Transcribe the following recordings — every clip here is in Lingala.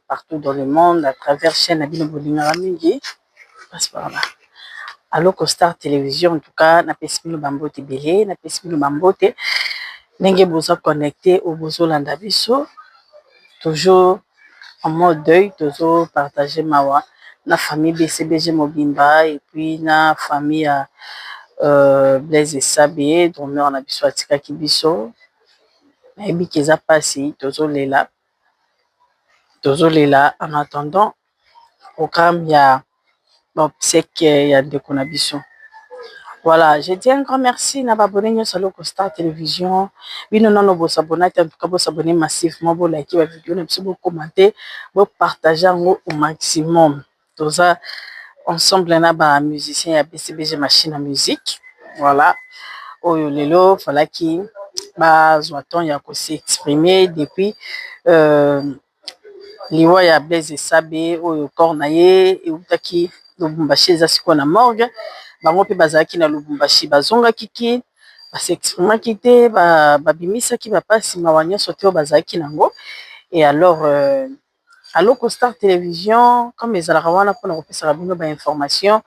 partout dans le monde à travers chaîne Abino Bolinga Mingi. Passe par là. Allo Star Télévision, en tout cas, na pesmino bambote belé, na pesmino bambote. Nenge boza connecté au bozo landabiso. Toujours en mode deuil, toujours partager mawa. Na famille BCBG Mobimba et puis na famille Blaise et Sabé, dont on a biso atika kibiso. Et puis qu'ils a passé, toujours là. En attendant, programme il y a bon, c'est qu'il y a des connexions. Voilà, je dis un grand merci à abonné sur le Star Télévision. Oui, nous non vous abonner, en tout cas vous abonner massivement, vous liker la vidéo, vous commenter, vous partager au maximum. Tout ça ensemble là bas musicien à BCBG machine à musique. Voilà. Oyo lelo fala ki ba zoaton ya ko s'exprimer depuis liwa ya Blaise Sabé oyo cornaye et utaki Lubumbashi eza siko na morgue bango pe bazalaki na Lubumbashi bazonga kiki ba s'exprimer kité ba bimisa ki ba pasi mawanya sote bazalaki nango et alors allo Star Télévision comme les alarawana pour nous repérer bino ba information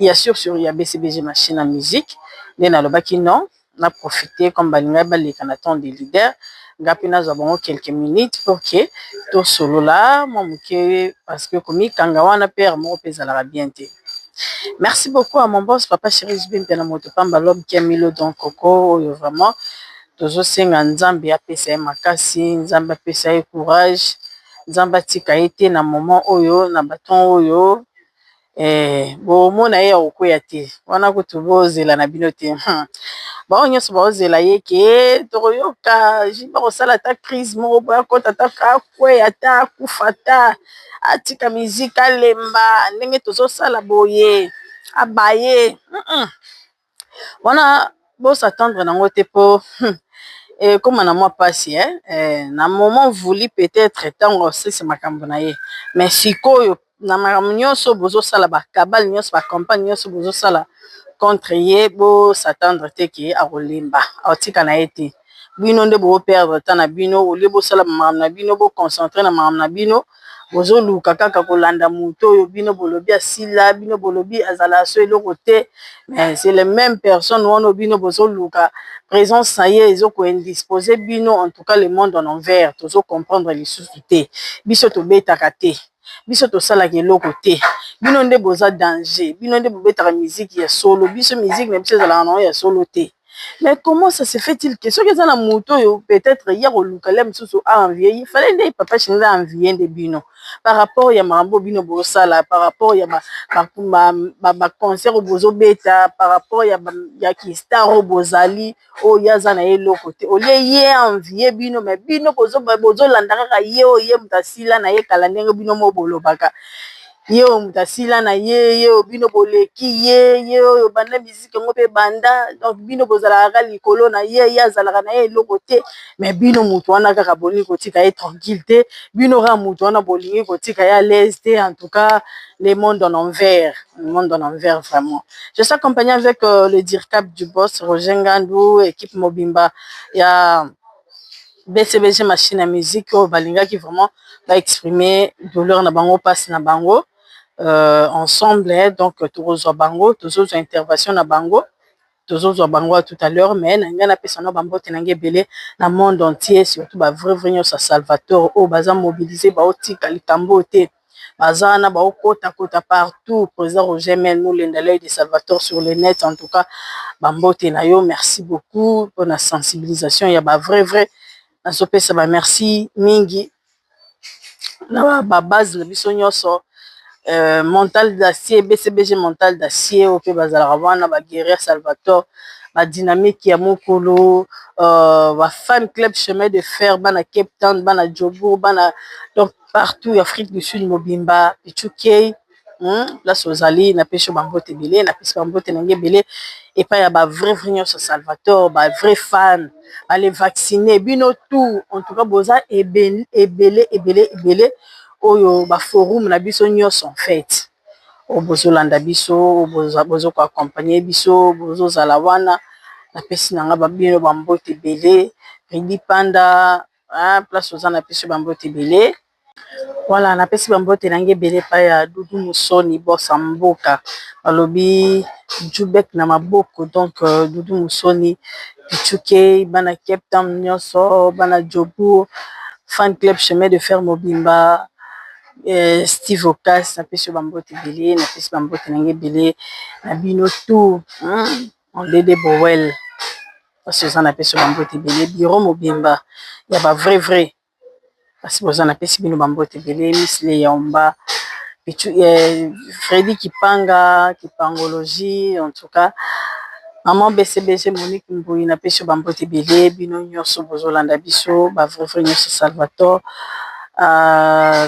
il y a sur ya BCBG machine à musique nena lobaki non on a profité comme balinga les canatons des leaders ngapina avons quelques minutes pour que tout solo là moi parce que comme kangawana père mon pesa la bien té. Merci beaucoup à mon boss papa chéri Jbim pena moto pamba l'homme qui a mis le don coco vraiment toujours senga nzambe ya pesa makasi nzambe pesa courage nzamba tika été na moment oyo na baton oyo bo mona ye okoya te wana kutubozela na bino te ba onyeso bazela ye ke toyoka jiba kosala ta crise moko boya kota ta kakwe ata kufata atika mizika lemba ndenge tozosala boye abaye wana bo s'attendre nango te po comme na moi passé na moment voulu peut-être tant c'est makambo na ye mais sikoyo na makambo nyonso bozosala ba kabal nyonso ba campagne nyonso bozosala contre ye bo s'attendre te ke a kolemba atika na ye te bino nde bo perdre temps na bino au lieu bo sala makambo na bino bo concentrer na makambo na bino bozoluka kaka kolanda muto oyo bino bolobi asila bino bolobi azala so eloko te mais c'est les mêmes personnes wana bino bozoluka présence na ye ezoko indisposé bino en tout cas le monde en envers tozo comprendre lisusu te biso tobetaka te biso tosalaka eloko te bino nde boza danger bino nde bobetaka musique ya solo biso musique na biso ezalaka nango ya solo te. Mais comment ça se fait-il que ceux qui sont dans moto peut-être hier au Lukalem sous envié il fallait des papa chez nous envier des bino par rapport il y a mambo bino bosala par rapport il y a ma concert au bozo beta par rapport il y a qui star au bozali o yazana elo côté au lieu hier envié bino mais bino bozo landaka ye o ye mutasila na ye kala ndenge bino mo bolobaka ye mutasila na ye bino boleki ye oyo banda musique ngo pe banda donc bino bozalaka likolo na ye yazalaka na ye eloko te mais bino mutu wana kaka bolingi kotika ye tranquille te bino ka mutu wana bolingi kotika ya l'aise te en tout cas le monde en envers vraiment. Je suis accompagné avec le DIRCAP du boss Roger Ngandou équipe Mobimba il y a BCBG machine à musique au balinga qui vraiment va exprimer douleur na bango passe na bango ensemble donc toujours bango toujours intervention na bango toujours bango tout à l'heure mais nanga na pesa na bango tenange belé na monde entier surtout ba vrai sa Salvatore au baza mobilisé ba otika likambo te baza na ba okota partout président Roger Mel nous l'endalay de Salvatore sur le net en tout cas bambote na yo merci beaucoup pour la sensibilisation il y a ba vrai nasopesa ba merci mingi na ba base na biso nyonso mental d'acier BCBG mental d'acier au pe bazala wana ba guerrier Salvatore ba dynamique ya mokolo ba fan club chemin de fer bana Cape Town bana Jobour bana donc partout Afrique du Sud mobimba pichukei place ozali na pesho bambote belé na pesho bambote nange belé et pas ya ba vrai nyonso Salvatore ba vrai fan aller vacciner bino tout en tout cas boza ebele oyo ba forum na biso nyonso en fait o bozolanda biso bozo ko accompagner biso bozo zala wana na pesi nanga ba bino bambote belé Ridi Panda place oza na pesho bambote belé Voilà, na pesi bambote nange bele pa ya Dudu Musoni bossa mboka. Alobi Jubek na maboko donc Dudu Musoni Pichuke bana Cape Town nyonso bana Jobu fan club chemin de fer Mobimba Steve Okas na pesi bambote bele na pesi bambote nange bele na bino tout on Dede Bowel parce que ça na pesi bambote bele bureau Mobimba ya ba vrai parce que vous en avez si bien bambote belé Miss Léomba Freddy Kipanga Kipangologie en tout cas maman BCBG Monique Mbouyi na pesi bambote belé bino nyonso bozolanda biso ba vrai nyonso Salvatore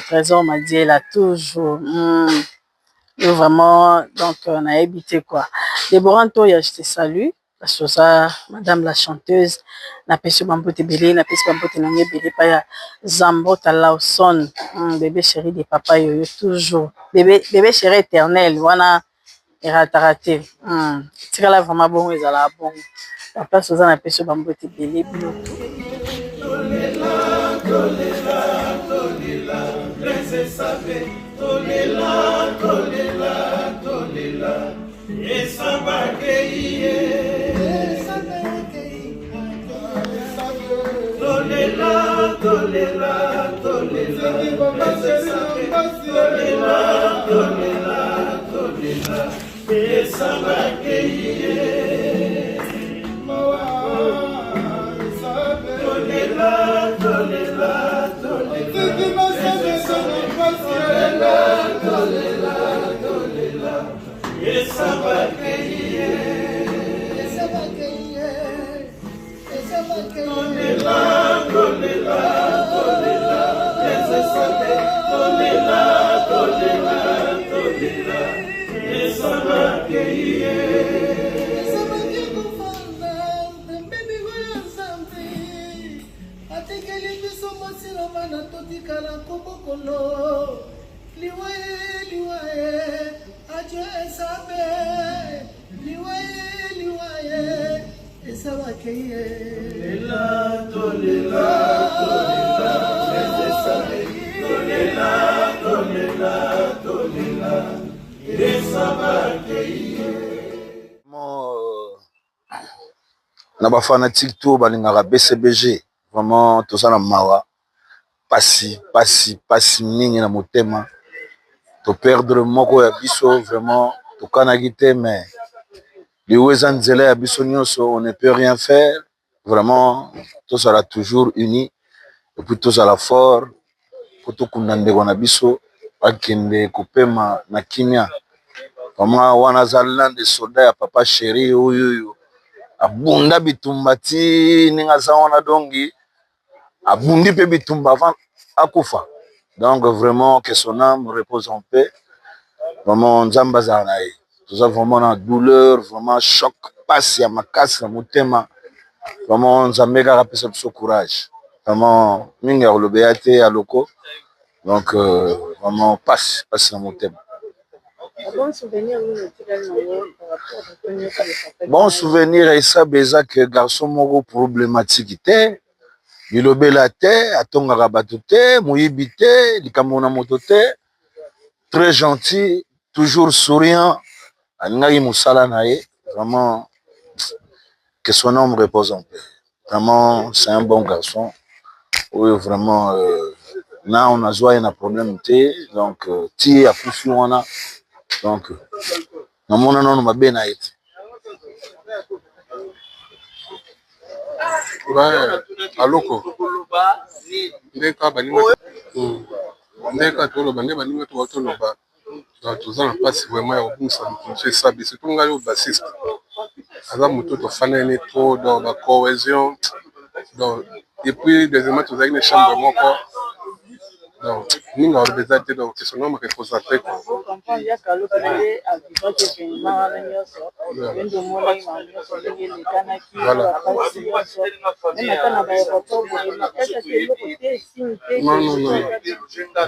Trésor Madiela toujours vraiment donc on a habité quoi Déborah Ntoya je te salue parce que ça madame la chanteuse na pesi bambote belé na pesi bambote nange belé pa ya Zambota Lawson bébé chéri de papa yoyo toujours bébé chéri éternel wana raté tikala vraiment bon ezala bon la place oza na pesi bambote belé bino na ba fanatique tout balingaka BCBG vraiment tout ça na mawa pasi mingi na motema to perdre moko ya biso vraiment to kanaki te mais liweza nzela ya biso nyonso on ne peut rien faire vraiment tout sera toujours uni et puis tout sera fort pour tout kunda ndeko na biso akende kopema na kimia vraiment wana zalina de soda ya papa chéri oyo abunda bitumba ti ninga za wana dongi abundi pe bitumba avant akufa donc vraiment que son âme repose en paix vraiment nzamba za na ye tout ça vraiment na douleur vraiment choc passe ya makasi na motema vraiment nzambe kaka pesa biso courage vraiment mingi akolobeya te ya loko donc vraiment passe na motema. Bon souvenir esa beza que garçon moko problématique te bilobela te atongaka bato te moyibi te likambo na moto te très gentil toujours souriant alingaki mosala na ye vraiment que son nom repose en paix vraiment c'est un bon garçon oyo vraiment na on a joie na problème te donc ti akufi wana donc namona nano mabe na ye te. aloko ndeka toloba nde baninga to toloba toza na mpasi vraiment ya kobungisa likonso esabi surtout ngai oyo basiste aza moto tofanani trop dans ba cohésion donc depuis deuxièmement tozalaki na chambre moko donc ninga oloba eza te donc kesonga maka ekoza te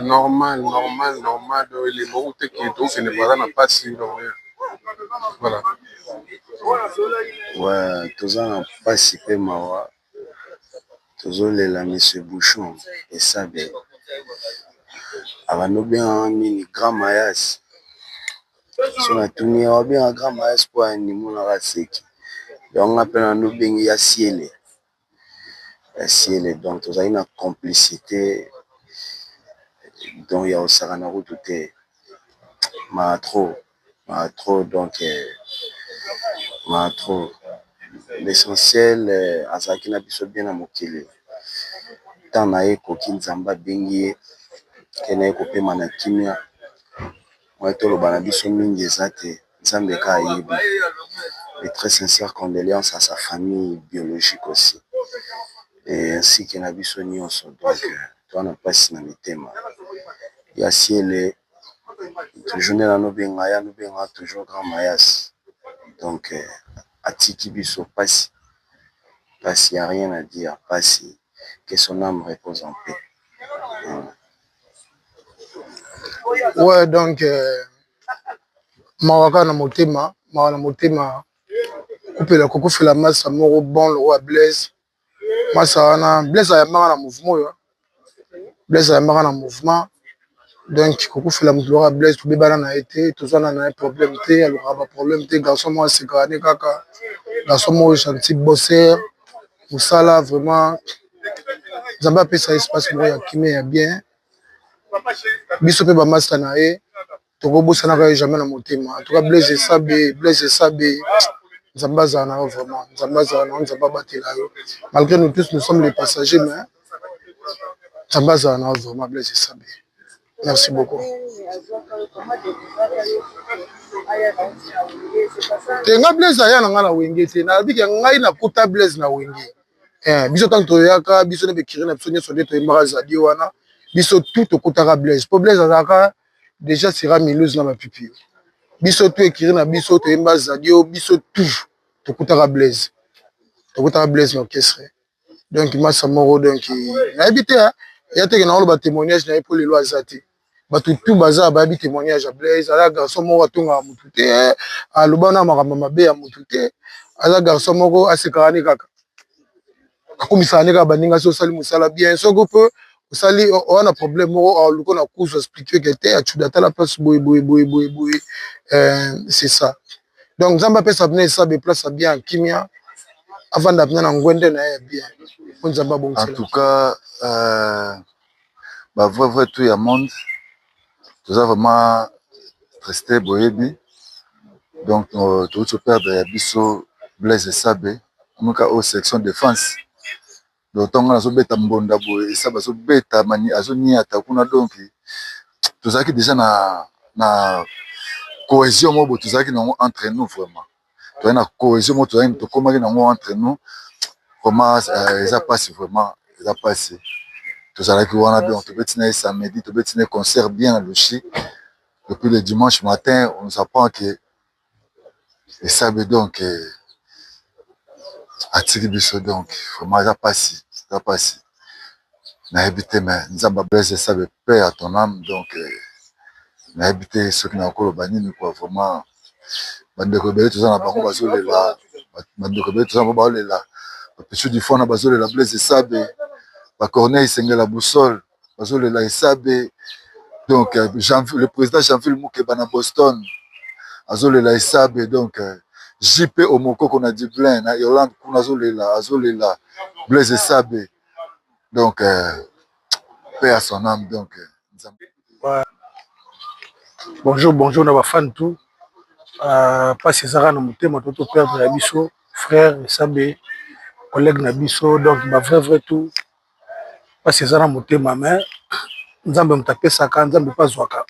normal elembo oyo te ke tokende baza na mpasi donc voilà ouais toza na mpasi mpe mawa tozolela monsieur bouchon esabe Abantu bien nini Grand Mayas. So na tuni wa bien Grand Mayas kwa ni mona raseki. Donc appelle nous bien ya ciel. Ya ciel donc tu as une complicité donc ya osakana ko tout ma trop donc ma trop l'essentiel azaki na biso bien na mokili. Tant na ye koki nzamba bengi kene kopema na kimia. Moi toloba na biso mingi eza te nzambe ka ayebi. Et très sincères condoléances à sa famille biologique aussi et ainsi que na biso nyonso donc toi na pasi na mitema ya ciel toujours na no benga ya no benga toujours Grand Mayas donc atiki biso pasi y a rien à dire pasi que son âme repose en paix. Ouais donc mawaka na motema kupela kokufela masa moko bon le roi Blaise masa wana Blaise ayambaka na mouvement donc kokufela mutu le roi Blaise tobebana na été tozana na problème te alors ba problème te garçon moi c'est kane kaka garçon moi gentil bosseur musala vraiment nzamba pesa espace moko ya kimia ya bien biso pe ba master na ye tokobosana ka jamais na motema en tout cas Blaise Esabe nzamba azala na yo vraiment nzamba azala na yo nzamba abatela yo malgré nous tous nous sommes les passagers mais nzamba azala na yo vraiment Blaise Esabe. Merci beaucoup. Tenga Blaise aya na nga na wenge te na biki ngai na kuta Blaise na wenge biso tant toyaka biso ne bekiri na biso nyonso nde toyembaka zadi wana biso tout tokutaka Blaise po Blaise azalaka déjà sera mileuse na mapipi biso tout ekiri na biso toyemba zadi o biso tout tokutaka Blaise na orchestre donc masa moko donc nayebi te ya teke na oloba témoignage na ye po lelo aza te bato tout baza bayebi témoignage ya Blaise aza garçon moko atongaka motu te aloba na makambo mabe ya motu te aza garçon moko asekaka ne kaka akomisaka ne kaka baninga so osali mosala bien soko mpe osali wana problème moko aluko na course expliquer que te achuda tala place boye c'est ça donc nzamba apesa bina esabe place bien kimia avanda bina na ngwende na ye bien po nzamba bongisa en tout cas bah vrai tout ya monde toza vraiment resté boyebi donc touti perdre ya biso Blaise Esabe amuka au section défense donc tonga nazobeta mbonda boye Esabe azobeta mani azoniata kuna donc tozalaki déjà na cohésion moko tozalaki nango entre nous vraiment toza na cohésion moko tozalaki tokomaki nango entre nous vraiment eza pasi vraiment eza pasi tozalaki wana donc tobeti na ye samedi tobeti na ye concert bien na Luchi depuis le dimanche matin on nous apprend que Esabe donc atiki biso donc vraiment eza pasi nayebi te mais nzamba Blaise Esabe paix à ton âme donc nayebi te soki na koloba nini quoi vraiment bandeko ebele toza na bango bazolela bandeko ebele toza na bango bazolela bapesu du fond na bazolela Blaise Esabe bacorneille Sengela Boussole bazolela Esabe donc le président Jean-Phil Moukeba na Boston azolela Esabe donc JP Omokoko na Dublin na Irlande kuna azolela Blaise Esabe donc paix à son âme donc bonjour na bafan tout pasi ezaka na motema toto perdre ya biso frère Esabe collègue na biso donc ba vrai tout pasi eza na motema mais nzambe moto apesaka nzambe mpe azwaka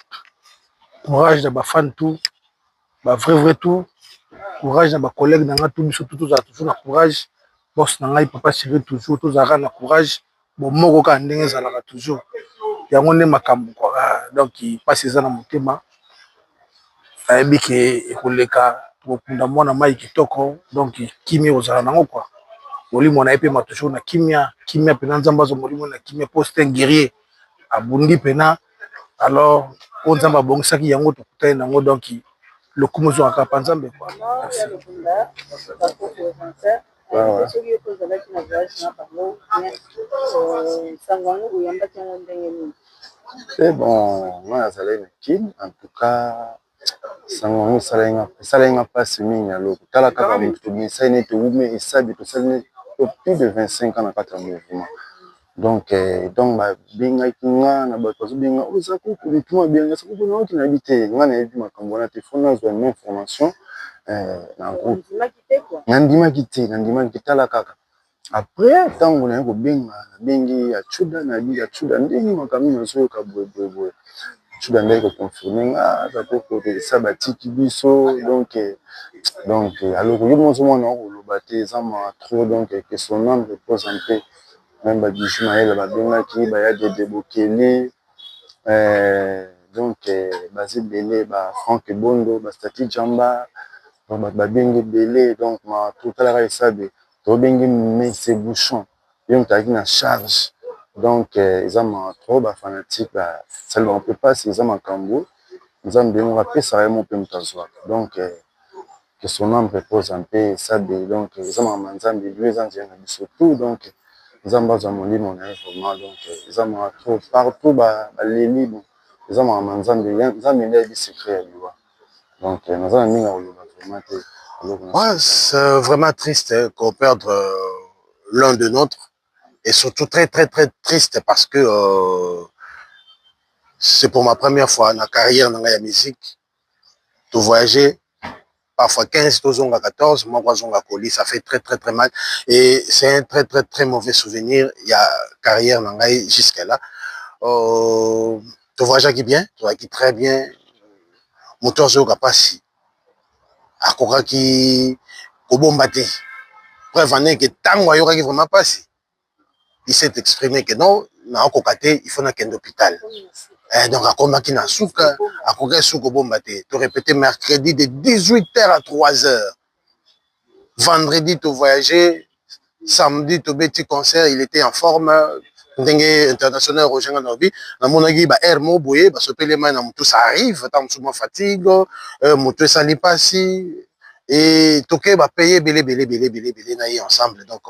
courage na bafan tout ba vrai tout courage na bacollègue na nga tout biso tout tozala toujours na courage boss na ngai papa chéri toujours tozalaka na courage bomoko kaka ndenge ezalaka toujours yango nde makambo kwa donc pasi eza na motema ayebi ke ekoleka tokokunda mwana mai kitoko donc kimia ozala nango kwa molimo na ye mpe toujours na kimia mpena nzambe azwa molimo na kimia po c'est un guerrier abundi mpena alors po nzambe abongisaki yango tokutani nango donc lokumu ezwaka pa nzambe kwa C'est bon, moi, ça l'a kin, en tout cas, ça m'a pas mingi à l'eau. T'as la carte de ça n'est tout, mais ça, ça n'est plus de 25 ans dans quatre mouvements. Donc, bah, binga kinga, na bato binga, oh, ça coupe, les tout bien, ça coupe, non, qui n'habite, moi, n'a vu ma cambona, téléphone, j'ai une information, en groupe. Nandima quitté la kaka. Après, tant on a un binga, bingi, à Chuda, à Chuda, ndeni, ma camine, so, kaboué, Chuda, n'est confirmé, ah, ça peut que ça batiki biso, donc, alors, il y a mon moment, on le battait, ça m'a trop, donc, que son nom repose un peu. Même Badishmael babengaki baya de Debokele donc Basile Belé Franck Bondo Stati Jamba babengi Belé donc ma tout à l'heure ça de tobengi mais c'est bouchon bien t'as na charge donc ils ont trop fanatique ça on peut pas c'est ça Kambo ils ont bien rappelé ça vraiment peu mtazwa donc que son nom repose un peu ça donc ils ont manzan de deux ans surtout donc Zamba za molimo na vraiment donc zama trop partout les libres zama manzambe zama ndia bi secret liwa donc nous avons mis vraiment ouais, c'est vraiment triste qu'on perde l'un de nôtres et surtout très très très triste parce que c'est pour ma première fois dans la carrière dans la musique de voyager parfois 15, 14, moi, ça fait très, très, très mal. Et c'est un très, très, très mauvais souvenir. Il y a carrière jusqu'à là. Tu voyages qui bien, tu vois qui très bien. Moteur Zoga Passi. Akoka qui Kobombate. Preuve en est que tant que qui vraiment passé. Il s'est exprimé que non, na Kokate, il faut un hôpital. Donc, à comment qui n'a souka, à quoi souka bombaté. Tu répétais mercredi de 18h à 3h. Vendredi, tu voyageais. Samedi, tu petit concert, il était en forme. Ndenge international, Roger Nanobi. Na monagi, ba Hermo, Boye, ba sopele man, tout ça arrive, tant souvent fatigue, moto sali passi. Et toke ba payer belé naï ensemble. Donc,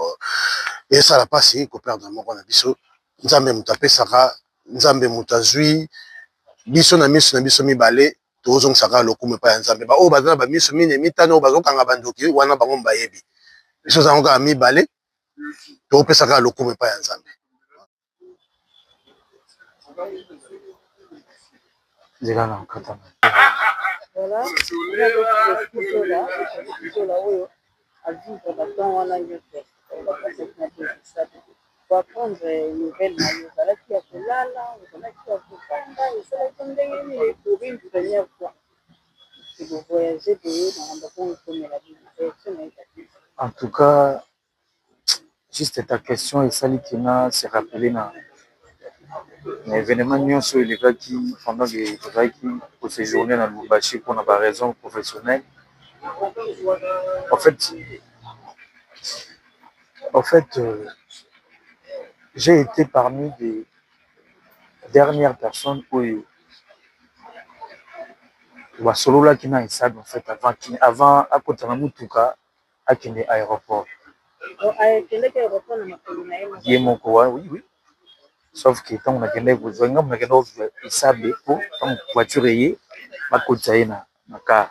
et ça l'a passé, qu'on perd dans mon abisso. Nzambe mutapé saka, Nzambe mutazui. Biso na biso mibale tozongisaka lokumu epai ya nzambe baoyo baza na bamiso mine mitano bazokanga bandoki wana bango bayebi biso zango kaka mibale topesaka lokumu epai ya nzambe nzela na nkata pour apprendre une nouvelle maillot. Voilà qui a fait là, voilà qui a fait là, et ça va être une pour une première fois. C'est de voyager en tout cas, juste ta question, et ça qui m'a se rappelé dans l'événement nyonso il est qui pendant que pour séjourner dans Lubumbashi pour une raison professionnelle. En fait, j'ai été parmi des dernières personnes où solo là qui n'a en fait avant à côté de Mutuka à Kende aéroport. Oui. Sauf que tant on a Kende besoin, on a Kende isabe pour tant voiture est ma côté na car.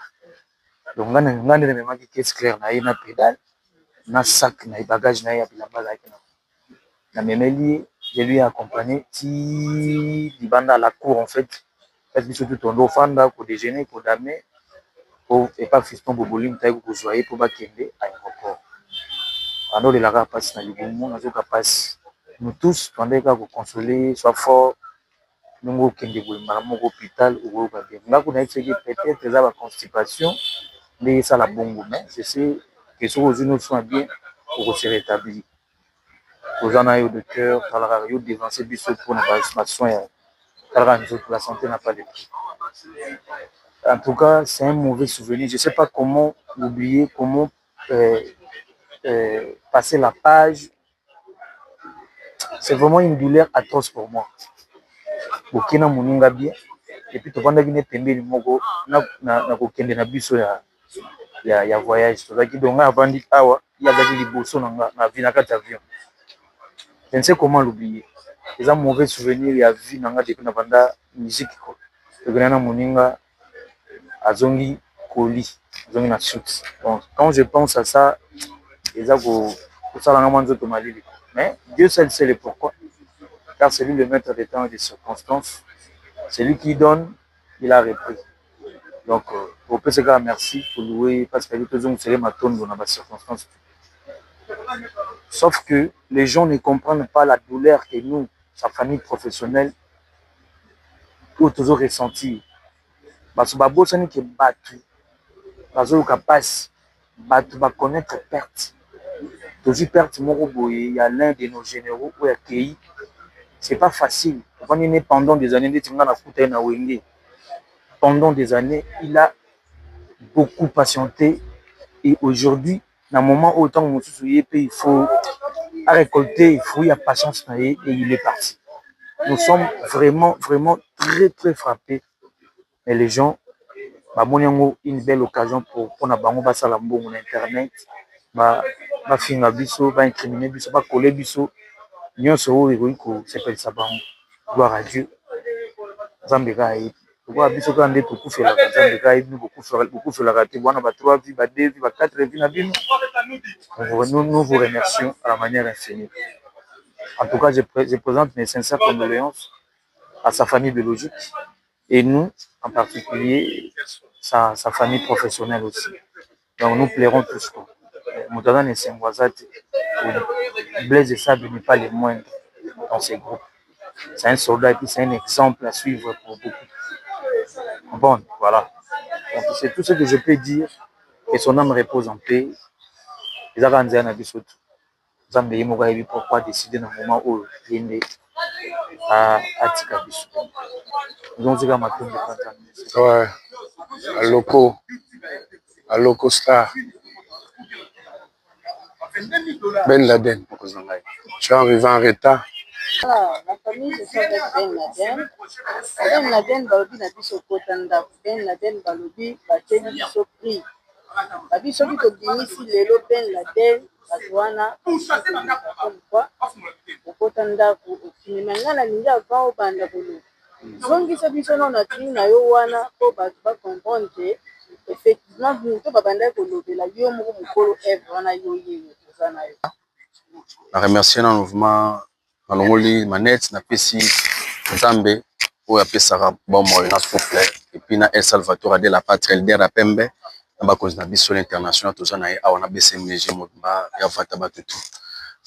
Donc on a même qui caisse claire na pédale na sac na bagage na ya bilamba la na memeli je lui ai accompagné ti libanda à la cour en fait parce que surtout tondo fanda pour déjeuner pour damer pour et pas fiston bobolim taïko pour joyer pour bakende aéroport alors de la passe na libumu na zoka passe nous tous tendez qu'à vous consoler soit fort nous kende bolimba mon hôpital ou ba bien nga kuna etseki peut-être ça va constipation mais ça la bongo mais c'est que sur aux soins bien pour se rétablir aux gens à de cœur, à la dévancer du saut pour nos soins, la santé n'a pas de prix. En tout cas, c'est un mauvais souvenir. Je ne sais pas comment l'oublier, comment passer la page. C'est vraiment une douleur atroce pour moi. Bokina Moununga bien. Et puis, tu vas venir tomber le mogo, na kokende na biso ya voyage. Donc, avant il y a des bosons na vie na avion. Je ne sais comment l'oublier. Les mauvais souvenirs, il y a vu dans la musique. Moninga, Azongi, Koli, Azongi na shoot. Donc, quand je pense à ça, mais Dieu seul sait le pourquoi. Car c'est lui le maître des temps et des circonstances. C'est lui qui donne, il a repris. Donc, au PCK, merci pour louer, parce que nous sommes ma tonne dans la circonstance. Sauf que les gens ne comprennent pas la douleur que nous, sa famille professionnelle, ont toujours ressenti. Parce que les gens qui battent, va connaître perte. Toujours perte, il y a l'un de nos généraux qui a accueilli. C'est pas facile. Pendant des années, pendant des années, il a beaucoup patienté. Et aujourd'hui, dans le moment où il faut récolter, il faut y avoir patience et il est parti. Nous sommes vraiment, vraiment très, très frappés. Et les gens, une belle occasion pour Internet, finir biso, incriminer biso, coller biso. Nous sommes s'appelle ça. Gloire à Dieu. Zambégaï. Pourquoi biso quand on est beaucoup fait la Zambégaï, beaucoup fait la raté. On a 3 vies, 2 vies, 4 vies. Nous vous remercions à la manière infinie. En tout cas, je présente mes sincères condoléances à sa famille biologique et nous, en particulier, sa famille professionnelle aussi. Donc nous plairons tous. Moutadan et Sengwazate, Blaise et Sable n'est pas les moindres dans ces groupes. C'est un soldat et puis c'est un exemple à suivre pour beaucoup. Bon, voilà. Donc c'est tout ce que je peux dire. Que son âme repose en paix. Les Aranzéens n'ont pas Zambé Mogaïbi pourquoi décider dans le moment où il est à Tikabisu. Donc c'est comme un peu de ouais, à loco star. Ben Laden, tu es arrivé en retard. Voilà, la famille se fait avec Ben Laden. Ben Laden balobi na biso kota ndako. Ben Laden balobi bateli biso prix. Babi soki tobimisi lelo Ben Laden batwana comme quoi okota ndako okimi nga na lingi avant obanda koloba. Zongisa biso na tini na yo wana po bato bacomprendre que effectivement moto babanda kolobela yo moko mokolo evre wana yo yeyo toza na yo. Na remercier na mouvement na longoli manette na pesi Nzambe oyo apesaka bomoi na souffle et puis na El Salvatore de la Patrie Elder Apembe na bakonzi na biso l'international toza na ye awa na BCMG mobimba ya vata bato tout.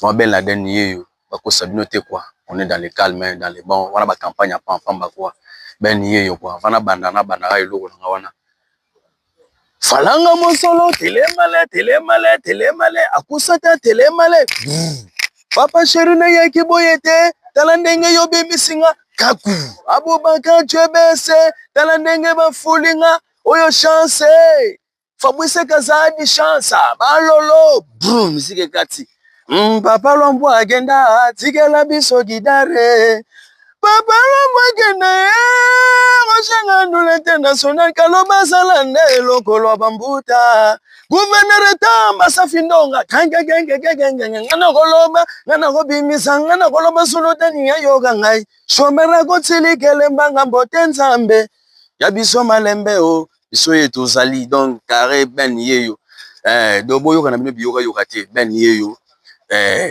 Vraiment Ben Laden yeyo bakosa bino te quoi. On est dans le calme, dans les bons, wana ba campagne à pamba quoi. Ben yeyo quoi. Vana banda na banda eloko na wana. Falanga mosolo telemale akusata telemale. Papa chéri na yaki boyete talandenge yo bemisinga kaku. Abubakar Chebese talandenge bafulinga oyo chance. Fabrice Kazadi chance. Balolo brum musique kati. Papa Lombo agenda tikela biso gidare. Papa Lombo agenda Roshanga ndule international kaloba salande lokolo bambuta. Gouverneur tamba safindonga kanga ngana koloba ngana kobimisa ngana koloba sulotani ya yoga ngai. Shomera kotsilikele mbanga mbote Nzambe. Ya biso malembe o biso yetu zali donc carré Ben yeyo. Dobo yoka na bino biyoka yokate Ben yeyo.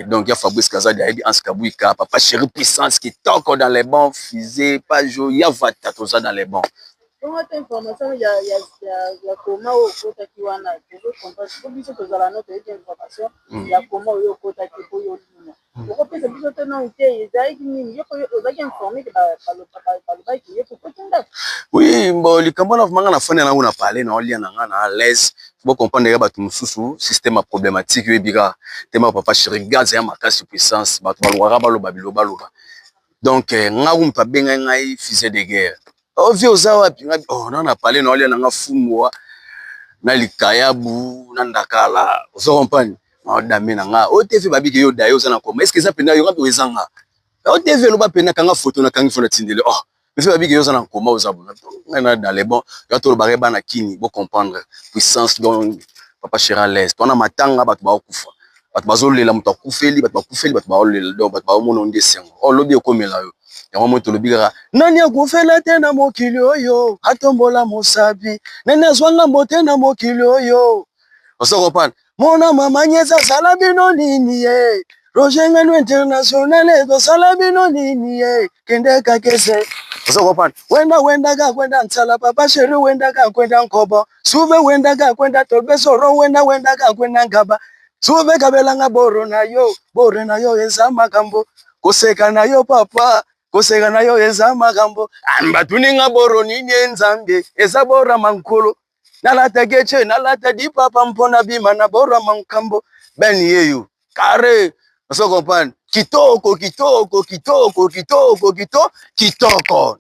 Donc il y a Fabrice Kazadi, il y a Anskabouika, Papa Chéri Puissance qui toque dans les bons, Fizé, Pajo, il y a Vata, tout ça dans les bons. Comment information il y a comment au côté qui wana toujours comprendre que biso tozala notre information il y a comment au côté qui pour yo lina pourquoi peut se biso tena uté ezali nini yo ozaki informé que ba qui est pour kinda oui bon likambo na manga na fone na una parler na olia na ngana à l'aise faut comprendre que bato mususu système problématique yo bika tema Papa Chéri gaz ya makasi puissance bato balwara baloba biloba donc ngaku mpa benga ngai fusée de guerre. Oh vieux zawa pinga oh na parler na olia na fumo na likayabu na ndakala ozo compagnie ma dame na nga o TV babiki yo dayo za na koma est-ce que ça pena yo ngapi ezanga o TV lo ba pena kanga photo na kangi fona tindele oh mais babiki yo za na koma ozabu na dans les bons yo to ba na kini bo comprendre puissance donc Papa Chéri à l'aise tona matanga bato ba okufa bato bazolela moto akufeli bato baolela donc bato baomona nde sengo olobi ekomela yo yango moi tolobi kaka nani akufela te na mokili oyo atombola mosapi nani azwanga mbote na mokili oyo oso comprendre mona mama nyeza sala bino nini ye Roger Ngano International tosala bino nini ye kende kakese oso comprendre wenda ga kwenda nsala papa chéri wenda ga kwenda nkobo suve wenda ga kwenda tobesoro wenda ga kwenda ngaba suve kabelanga boro na yo eza makambo koseka na yo papa koseka na yo eza makambo batuninga boro nini nzambe eza bora mankolo nalata geche nalata di papa mpona bima na bora mankambo ben yeyo kare oso comprendre kitoko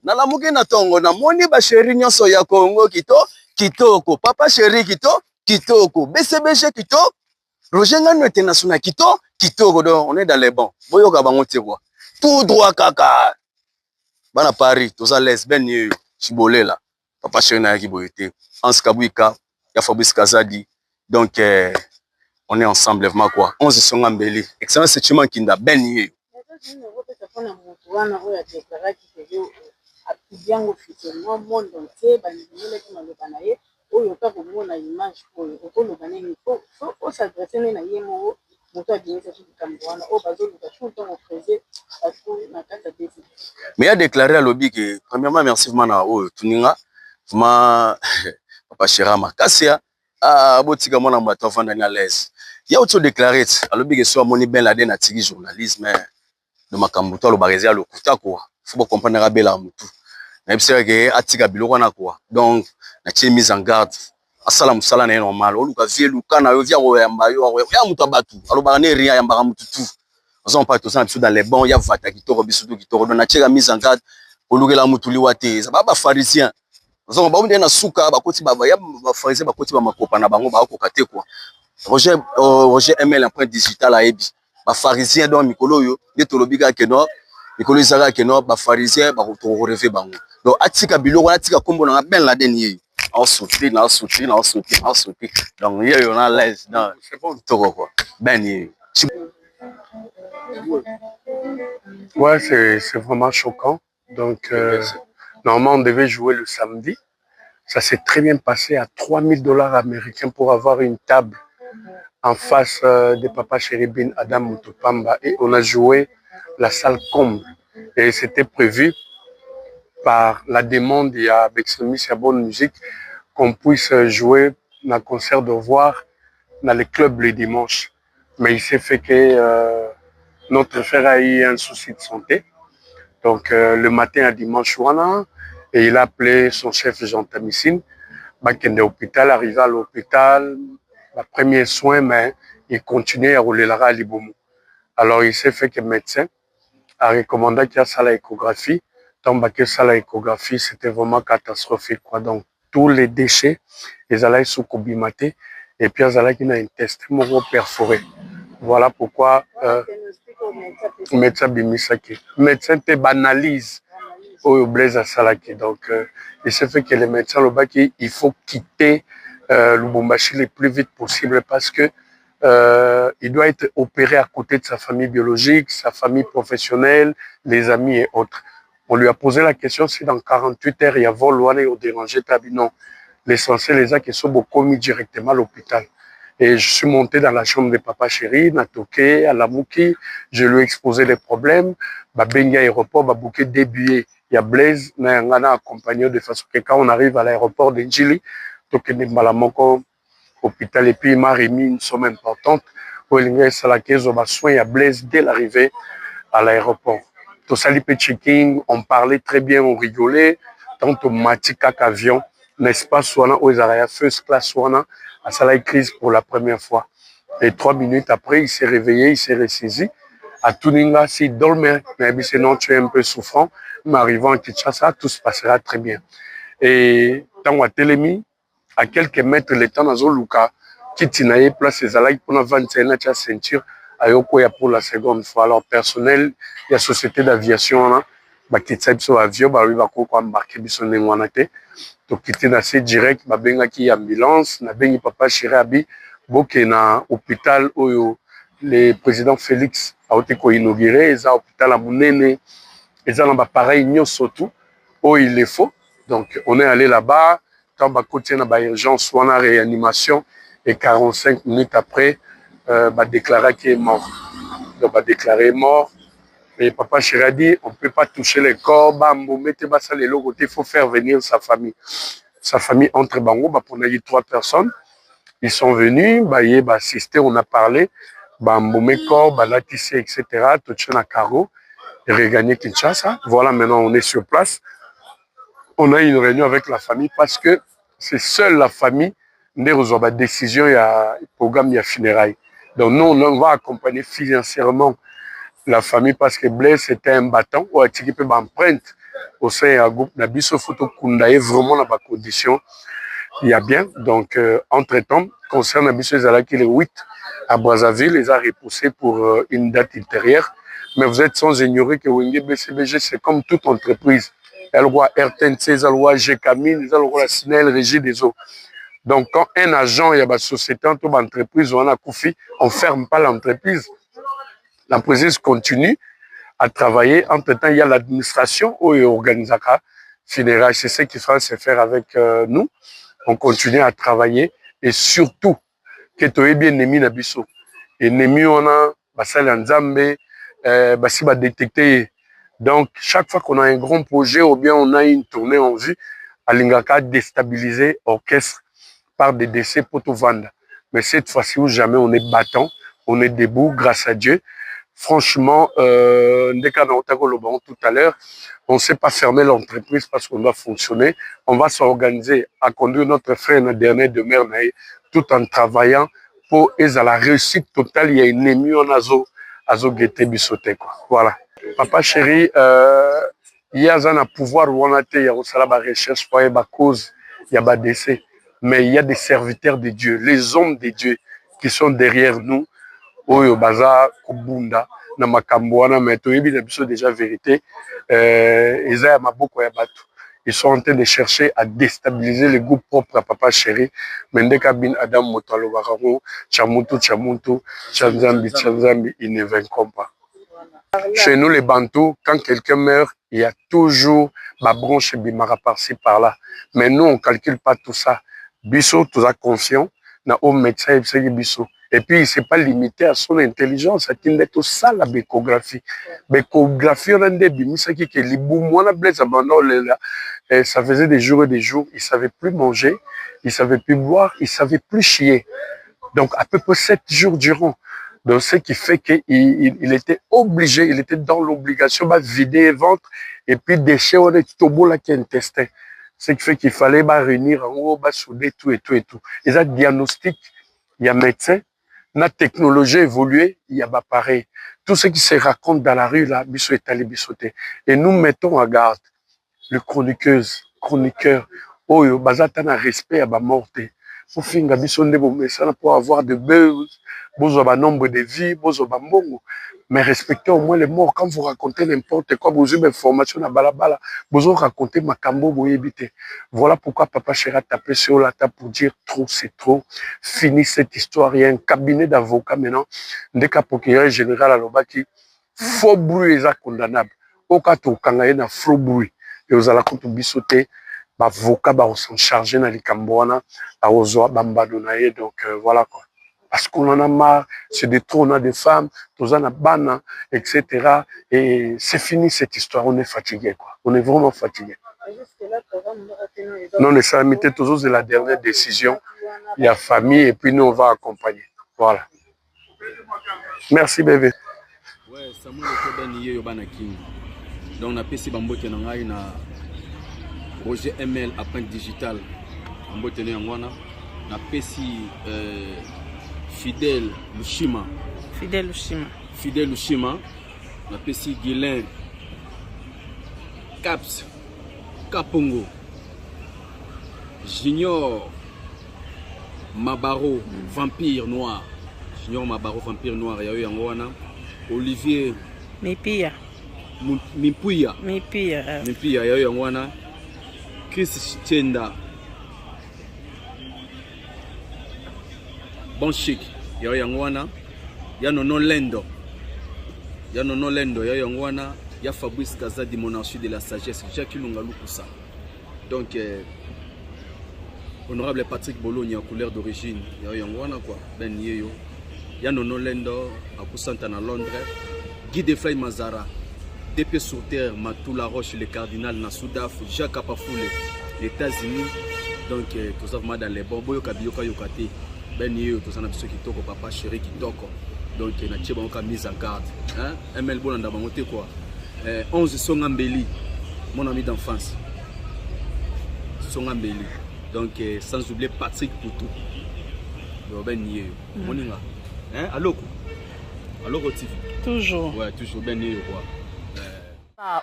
nalamuki na tongo na moni ba chéri nyonso ya Congo kitoko papa chéri kitoko BCBG kitoko Roger Ngano International kitoko donc on est dans les bons boyoka bango te quoi tout droit kaka bana Paris toza les ben yeyo chibolela papa chéri na yaki boyete Hans Kabwika ya Fabrice Kazadi donc on est ensemble vraiment quoi 11 songa mbeli excellence c'est chuma kinda ben yeyo mais a déclaré à lobby que premièrement merci vraiment na tuninga vraiment papa chéri makasia botika mona mbato afanda na l'aise ya auto déclaré à lobby que soit moni ben laden atiki journalisme de makambo to alobaka eza lokuta quoi faut comprendre ka bela mutu na ebisaka ke atika biloko na quoi donc na tie mise en garde asala musala na normal oluka vie luka na yo via oyamba yo ya mutu abatu alobaka ne rien yambaka mutu tout on pas tout ça dans les bons ya vata kitoko bisutu kitoko donc na tie mise en garde olukela mutu liwate ça ba pharisien on ba na suka bakoti ba ya ba pharisien bakoti ba makopa na bango ba kokate quoi Roger ML empreinte digital a ebi ba pharisien donc mikolo yo de tolobika ke no mikolo isaka ke no ba pharisien ba ko rêver bango donc atika biloko atika kombo na ben la dernier en sauter donc hier on a l'aise non c'est bon toko quoi ben yeyo ouais c'est vraiment choquant donc normalement on devait jouer le samedi. Ça s'est très bien passé à $3000 américains pour avoir une table en face de Papa Chéri Bin Adam Mutupamba et on a joué la salle comble et c'était prévu par la demande il y a avec Miss Bonne Musique qu'on puisse jouer un concert de revoir dans les clubs le dimanche mais il s'est fait que notre frère a eu un souci de santé donc le matin à dimanche et il a appelé son chef Jean Tamissine Bakende hôpital, arrivé à l'hôpital, le premier soin, mais il continuait à rouler la Liboumou. Alors il s'est fait que le médecin a recommandé qu'il y a ça l'échographie. Donc que ça l'échographie, c'était vraiment catastrophique quoi. Donc tous les déchets, ils allaient sous Kobimaté et puis ils allaient qui un test perforé. Voilà pourquoi médecin Bimisaki. Médecin te banalise. Blaise Salaki. Donc, il s'est fait que les médecins il faut quitter Lubumbashi le plus vite possible parce que il doit être opéré à côté de sa famille biologique, sa famille professionnelle, les amis et autres. On lui a posé la question si dans 48 heures il y a vol ou au déranger non. L'essentiel les qui sont commis directement à l'hôpital. Et je suis monté dans la chambre de Papa Chéri, Natoké, à Lamouki, je lui ai exposé les problèmes, Benga aéroport, bouquet des billets. Il y a Blaise, on a accompagné de façon que quand on arrive à l'aéroport de Njili, Malamoko, hôpital, et puis il m'a remis une somme importante pour il y a Blaise dès l'arrivée à l'aéroport. Tout ça, les check-in, on parlait très bien, on rigolait, tant au Matika avion, n'est-ce pas, soit où ils avaient first class, soit à Salaï crise pour la première fois. Et 3 minutes après, il s'est réveillé, il s'est ressaisi. À Tuninga, s'il dormait, mais sinon tu es un peu souffrant, mais arrivant à Kinshasa, tout se passera très bien. Et dans la télémie, à quelques mètres, le temps dans Zoluka, Kitinaye, place ses alaïs pour 21 ans, ceinture, à Yokoya pour la seconde fois. Alors, personnel, il y a société d'aviation, bah, qui t'a sur avion, bah, lui, va embarquer, bisonne, wanate. Donc, qui était assez direct, bah, benga qui ambulance, na bengi papa chéri abi, boke na hôpital, oyo, le président Félix a été inauguré, ils ont hôpital à Mounene, ils ont un appareil surtout où il est faux. Donc on est allé là-bas, quand on a une urgence ou une réanimation, et 45 minutes après, déclaré qu'il est mort. Donc déclaré mort. Et papa Chéri a dit, on ne peut pas toucher les corps, il faut faire venir sa famille. Sa famille entre Bango, on a eu 3 personnes. Ils sont venus, ils assisté, on a parlé, Mboumé corps, latissé, etc. Tout ça, Caro, et regagné Kinshasa. Voilà, maintenant on est sur place. On a eu une réunion avec la famille parce que c'est seule la famille qui a une décision, il y a un programme, il y a funérailles. Donc nous, on va accompagner financièrement la famille parce que Blaise c'était un bâton ou a tiré une empreinte au sein d'un groupe Nabiso Photo Kundaye vraiment dans la condition il y a bien donc entre-temps concernant Nabiso Zalaki les 8 à Brazzaville les a repoussés pour une date ultérieure mais vous êtes sans ignorer que Wenge BCBG c'est comme toute entreprise elle voit RTNC elle voit GKMIN elle voit la Sinel Régie des eaux donc quand un agent il y a une société entre entreprise ou on a Koufi on ferme pas l'entreprise. L'entreprise continue à travailler. Entre-temps, il y a l'administration où il organise la funérailles. C'est ce qu'il faut se faire avec nous. On continue à travailler et surtout, que tu es bien ennemi Nabiso. Et ennemi, on a Basal Nzambe, Basi va détecter. Donc, chaque fois qu'on a un grand projet ou bien on a une tournée en vue, Alingaka déstabiliser l'orchestre par des décès pour tout vendre. Mais cette fois-ci où jamais on est battant, on est debout grâce à Dieu. Franchement, tout à l'heure, on ne sait pas fermer l'entreprise parce qu'on doit fonctionner. On va s'organiser à conduire notre frère dans la dernière demeure tout en travaillant pour la réussite totale. Il y a une émue en azo guetté bisoté quoi. Voilà. Papa Chéri, il y a un pouvoir où on a été, il y a la recherche pour la cause, il y a des décès. Mais il y a des serviteurs de Dieu, les hommes de Dieu qui sont derrière nous. Oyo baza kubunda na makambo wana mais toyebi na biso déjà vérité eza ya maboko ya bato ils sont en train de chercher à déstabiliser le groupe propre à Papa Chéri mais ndeka bin Adam Motalo barango chamuntu chanzambi ils ne vaincront pas. Chez nous les Bantous quand quelqu'un meurt il y a toujours ma branche bimara par-ci par-là mais nous on calcule pas tout ça biso tous a confiance na au médecin et biso. Et puis, il ne s'est pas limité à son intelligence. Il tout ça, la bécographie. Bécographie, on a des bimisaki qui ça faisait des jours et des jours. Il ne savait plus manger, il ne savait plus boire, il ne savait plus chier. Donc, à peu près 7 jours durant. Donc, ce qui fait qu'il était obligé, il était dans l'obligation de vider le ventre et puis déchirer on est tobo là qui intestin. Ce qui fait qu'il fallait réunir en haut, souder tout et tout et tout. Il y a diagnostic, il y a médecin. La technologie évoluée, il y a pareil. Tout ce qui se raconte dans la rue, là, biso est allé bisoter. Et nous mettons en garde le chroniqueur, oyo, bazatana respect à ba morte. Pour finir, biso ndebo mesana pour avoir de buzz, bozo ba nombre de vies, bozo ba mbongo. Mais respectez au moins les morts. Quand vous racontez n'importe quoi, vous avez une information à balabala, vous racontez Makambo, vous évitez. Voilà pourquoi Papa Chéri a tapé sur la table pour dire trop, c'est trop. Fini cette histoire. Il y a un cabinet d'avocats maintenant. Dès qu'un procureur général à l'Obaki, faux bruit est condamnable. Au cas où on a un faux bruit, et vous allez compter bisoter, l'avocat va s'en charger dans les Cambouana, à Ozoa, Bambadonaye. Donc voilà quoi. Parce qu'on en a marre, c'est des trônes, on a des femmes, tous en a bana, etc. Et c'est fini cette histoire, on est fatigué, quoi. On est vraiment fatigué. Non, les salamités, toujours, c'est la dernière décision. Il y a famille et puis nous, on va accompagner. Voilà. Merci, bébé. Ouais, Samuel Kodani Yobana King. Donc, on a PC Bambote na Roger ML après digital. Bambote Nangwana. On a PC. Fidèle Lushima. Fidèle Lushima. On a Pessi Guilin. Caps. Kapongo. Junior Mabaro, Vampire Noir. Junior Mabaro, Vampire Noir. Il y a eu Angwana. Olivier. Mipia. Mipia. Il y a eu Angwana. Chris Chenda. Bon chic, il y a Yangwana, ya Nono Lendo. Ya Nono Lendo, ya Yongwana, ya Fabrice Kazadi, monarchie de la sagesse, Jacques Lungalukusa. Donc, honorable Patrick Bologne, en couleur d'origine, ya Yongwana quoi, Ben Yeyo. Ya Nono Lendo, à Kusanta na Londres. Guy Deflay Mazara, DP sur terre, Matou Laroche, le cardinal Nasoudaf, Jacques Apafoule, les États-Unis. Donc, tout ça vraiment dans les bons. Boyo Kabioka Yokate, Ben Yeyo, tout ça n'a pas qui toko, papa chéri qui toko. Donc, il y a une mise en garde. ML Bolanda Bangote quoi. 11 Songambeli, mon ami d'enfance. Songambeli. Donc, sans oublier Patrick Poutou. Ben Yeyo. Moninga. Allô? Allô, TV? Toujours. Ouais, toujours Ben Yeyo quoi.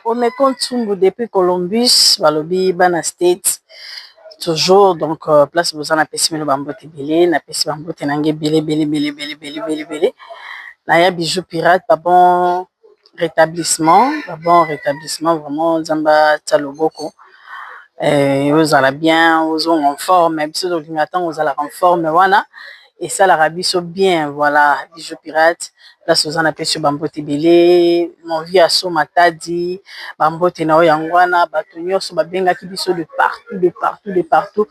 On me compte depuis Columbus, Balobi, Bana State. Toujours, donc, place vous en appelez le bambote belé, n'appelez bambote nangue belé. Naya bijou pirate, pas bon rétablissement, vraiment, Zamba Tsaloboko. Vous allez bien, vous êtes en forme, mais si vous attendez, vous allez en forme, voilà. Et ça, l'Arabie, c'est bien, voilà, bijou pirate. Là, vous en appelez sur bambote belé, mon vie à Somatadi, bambote na oyangwana, batonyo, so babenga ki biso de partout.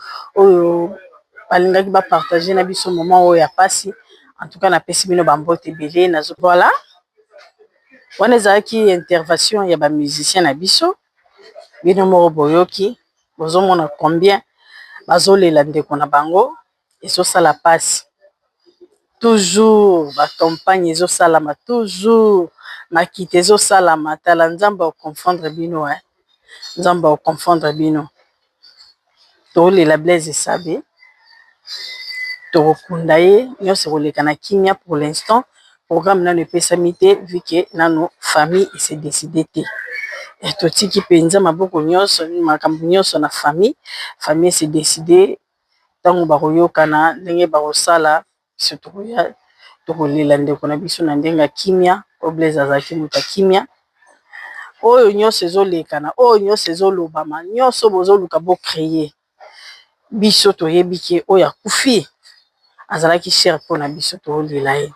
Balinga ki ba partager na biso moment où ya pasi. En tout cas, na pesi bino bambote belé, na zo. Voilà. On a qui intervention, il y a ba musicien na biso. Bino moro boyoki, bozo mona combien bazolela ndeko na bango, et ça la passe. Toujours ma campagne ezo salama, toujours ma quitte ezo salama, tala nzamba o confondre bino nzamba o confondre bino to la Blaise Sabé to kundaye nyose koleka na kimia pour l'instant programme na ne pesamité vu que nano famille s'est décidé te et to tiki penza maboko nyonso makambo nyonso na famille s'est décidé tango bakoyokana ndenge bakosala surtout ya tokolela ndeko na biso na ndenga kimia o Blaise azaki muta kimia oyo nyonso ezolekana oyo nyonso ezolobama nyonso bozoluka bo créer biso toyebi ke oyo akufi azalaki cher mpona biso tokolela ye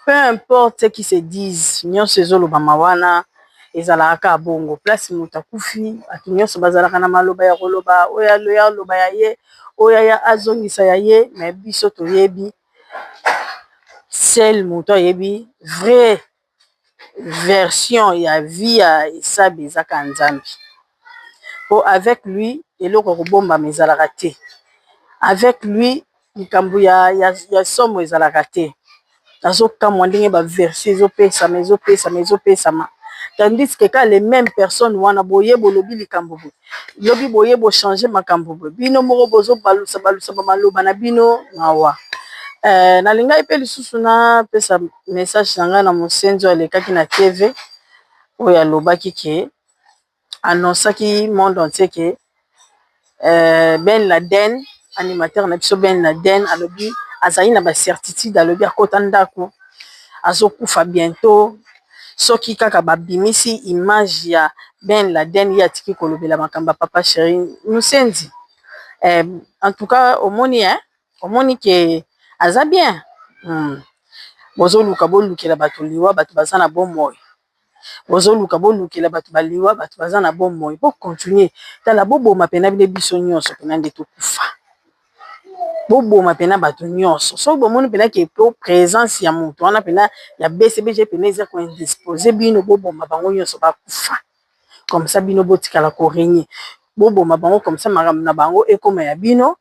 peu importe ce qui se disent nyonso ezolobama wana ezalaka bongo place muta akufi atu nyonso bazalaka na maloba ya koloba oyo aloba ya ye oyo ya azongisa ya ye mais biso toyebi seul moto yebi vraie version ya vie ya Esabe ezaka nzambi po avec lui eloko kobomba mezalaka te avec lui likambo ya somo ezalaka te azokamwa ndenge ba verset ezopesama tandis que quand les mêmes personnes wana boye bolobi likambo lobi boye bo changer makambo bino moko bozo balusa maloba na bino mawa nalinga epe lisusu na pesa message nanga na mosenzo alekaki na TV oyo alobaki ke annonçaki monde entier ke Ben Laden animateur na biso Ben Laden alobi azali na ba certitude alobi akota ndako azokufa bientôt soki kaka babimisi image ya Ben Laden ya tiki kolobela makamba papa chéri musendi en tout cas omoni ke aza bien bozoluka bolukela bato liwa bato baza na bomoi bozoluka bolukela bato baliwa bato baza na bomoi po continuer tala boboma pena bile biso nyonso pena nde tokufa boboma pena bato nyonso so bomoni pena ke po présence ya moto wana pena ya BCBG pena eza ko indisposer bino boboma bango nyonso bakufa comme ça bino botikala ko régner boboma bango comme ça makambo na bango ekoma ya bino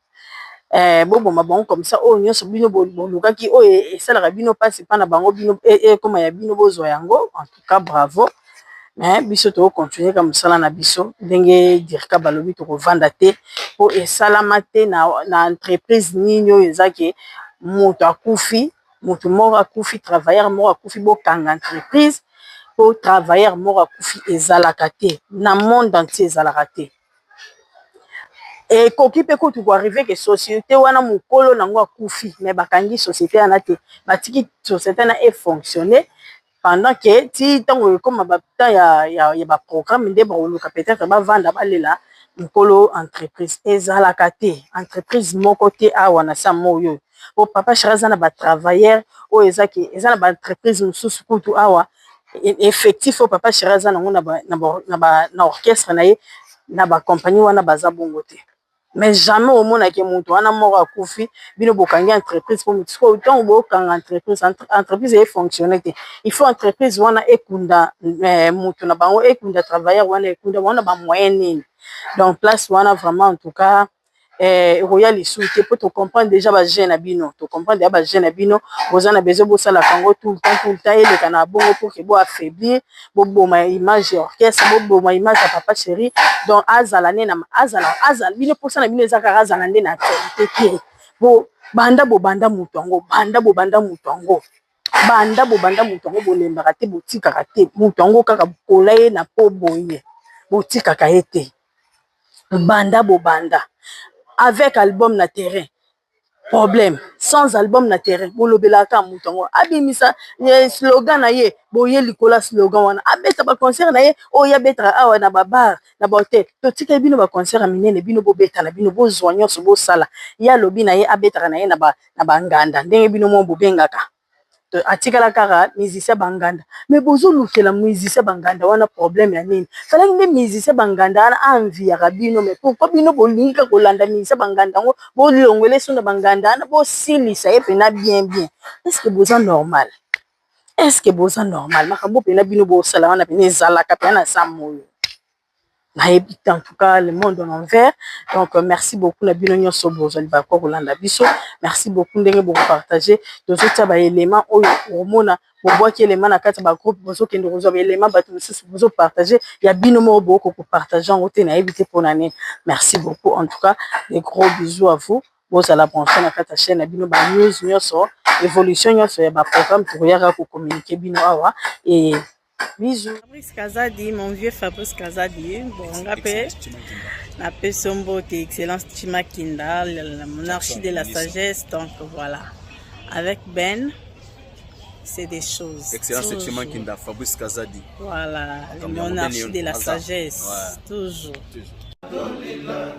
boboma bango comme ça oyo nyonso bino bolukaki oyo esalaka bino pasi mpa na bango bino ekoma ya bino bozwa yango en tout cas bravo mais biso tokocontinue ka mosala na biso ndenge dirika balobi tokovanda te po esalama te na entreprise nini oyo eza ke moto akufi moto moko akufi travailleur moko akufi bokanga entreprise po travailleur moko akufi ezalaka te na monde entier ezalaka te ekoki mpe kutu koarrive ke société wana mokolo nango akufi mais bakangi société wana te batiki société na efonctionne pendant que ti ntango ekoma bata ya baprogramme nde bakoluka peut-être bavanda balela mokolo entreprise ezalaka te entreprise moko te awa na sa moyo o papa chéri aza na batravailleur oyo eza na baentreprise mosusu kutu awa effectif oyo papa chéri aza nango na orchestre na ye na bacompagnie wana baza bongo te. Mais jamais omonaki moto wana moko akufi bino bokangi entreprise po motu sikoyo ntango bokanga entreprise efonctionne te. Il faut entreprise wana ekunda moto na bango ekunda travailleur wana ekunda wana bamoyen nini. Donc place wana vraiment en tout cas royal isu te po tocomprendre déjà bagene na bino tocomprendre déjà bagene na bino boza na besoin bosala kango tout le temps eleka na bongo pour que bo affaiblir boboma image ya orchestre boboma image ya papa chéri. Donc azala nena azala bino posa na bino ezaka azala nde na actualité te bo banda bobanda mutu yango banda bobanda mutu yango bolembaka te botikaka te mutu yango kaka kola ye na po boye botikaka ye te banda bobanda avec album na terrain problème sans album na terrain bolobelaka mutu yango abimisa slogan na ye boye likola slogan wana abeta ba concert na ye oyo abetaka awa na babar na bahotel totika bino ba concert minene bino bobeta na bino bozwa nyonso bosala ya lobi na ye abetaka na ye na banganda ndenge bino mo bobengaka atikala kaka musicien banganda mais bozolukela musicien banganda wana problème ya nini falaki nde musicien banganda wana enviaka bino mais pourquoi bino bolingi kaka kolanda musicien banganda yango bolongwele so na banganda wana bosilisa ye mpena bien est-ce que boza normal makambo mpena bino bosala wana mpena ezalaka mpena na sa moyo nayebi te en tout cas le monde en envers. Donc merci beaucoup na bino nyonso bozali bakwa kolanda biso merci beaucoup ndenge bokopartage tozotia baélément oyo omona bobwaki élément na kati ba groupe bozokende kozwa baélément bato mosusu bozopartage ya bino moko bokopartage yango te nayebi te mpona nini. Merci beaucoup en tout cas des gros bisous à vous bozala branché na kati ya chaîne na bino banews nyonso évolution nyonso ya baprogramme tokoyaka kokommunike bino awa et bisous. Fabrice Kazadi, mon vieux Fabrice Kazadi. Bon, rappel, la Pesombo, excellence Chimakinda, la monarchie de la sagesse. Donc voilà, avec Ben, c'est des choses. Excellence Chimakinda, Fabrice Kazadi. Voilà, la monarchie de la sagesse. Ouais. Toujours. Tolela,